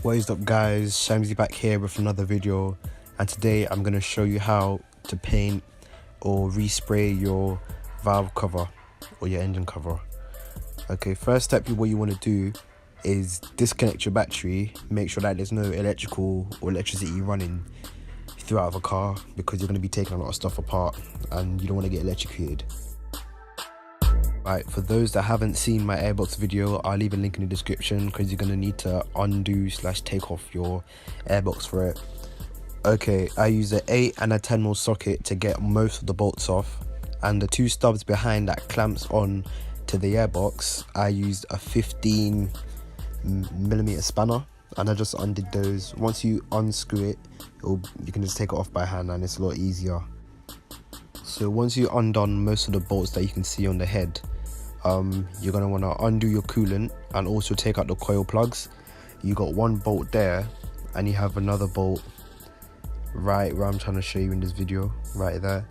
What is up guys, Shamsi back here with another video, and today I'm going to show you how to paint or respray your valve cover or your engine cover. Okay, first step, what you want to do is disconnect your battery. Make sure that there's no electrical or electricity running throughout the car, because you're going to be taking a lot of stuff apart and you don't want to get electrocuted. Right, for those that haven't seen my Airbox video, I'll leave a link in the description, because you're going to need to undo / take off your Airbox for it. Okay, I use an 8 and a 10mm socket to get most of the bolts off, and the two stubs behind that clamps on to the Airbox, I used a 15mm spanner and I just undid those. Once you unscrew it, you can just take it off by hand and it's a lot easier. So once you undone most of the bolts that you can see on the head, you're going to want to undo your coolant and also take out the coil plugs. You got one bolt there and you have another bolt right where I'm trying to show you in this video, right there.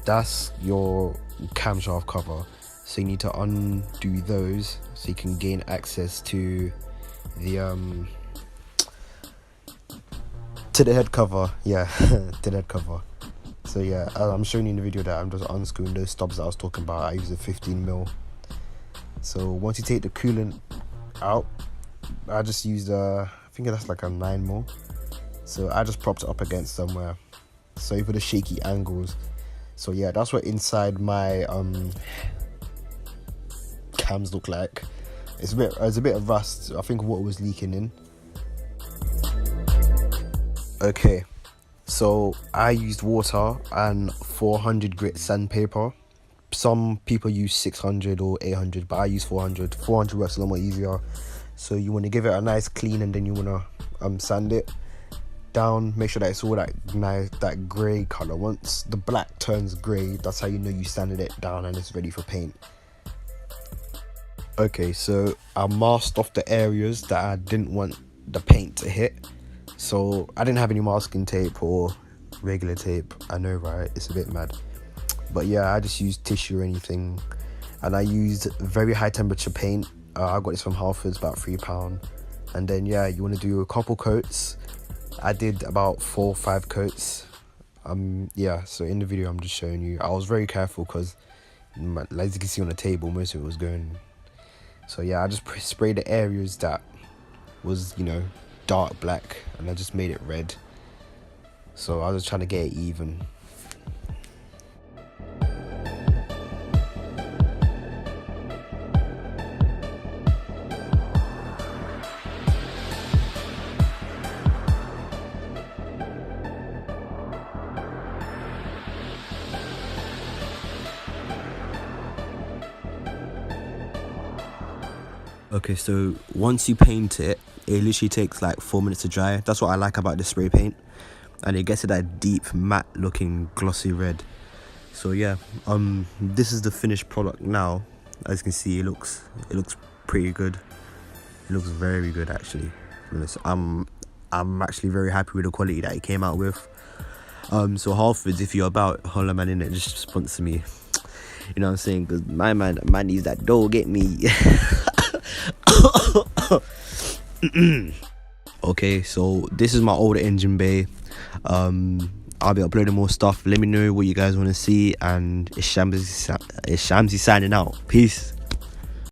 That's your camshaft cover, so you need to undo those so you can gain access to the head cover. Yeah, to the head cover. So yeah, I'm showing you in the video that I'm just unscrewing those stubs that I was talking about. I use a 15mm. So once you take the coolant out, I just used I think that's like a 9mm. So I just propped it up against somewhere, so for the shaky angles. So yeah, that's what inside my cams look like. It's a bit of rust. I think water was leaking in. Okay, so I used water and 400 grit sandpaper. Some people use 600 or 800, but I use 400. 400 works a lot more easier. So you want to give it a nice clean, and then you want to sand it down. Make sure that it's all that nice, that grey color. Once the black turns grey, that's how you know you sanded it down and it's ready for paint. Okay, so I masked off the areas that I didn't want the paint to hit. So I didn't have any masking tape or regular tape. I know, right? It's a bit mad. But yeah, I just used tissue or anything. And I used very high temperature paint. I got this from Halfords, about £3. And then yeah, you want to do a couple coats. I did about 4 or 5 coats. Yeah, so in the video I'm just showing you. I was very careful because, as you can see on the table, most of it was going. So yeah, I just sprayed the areas that was, you know, dark black, and I just made it red. So I was trying to get it even. Okay, so once you paint it, it literally takes like 4 minutes to dry. That's what I like about this spray paint, and it gets to that deep matte looking glossy red. So yeah, this is the finished product now. As you can see, it looks pretty good. It looks very good actually. I'm actually very happy with the quality that it came out with. So Halfords, if you're about, holla man in it, just sponsor me. You know what I'm saying? Because my man needs that dough, get me. Okay, so this is my older engine bay. I'll be uploading more stuff. Let me know what you guys want to see, and it's Shamsi signing out. Peace.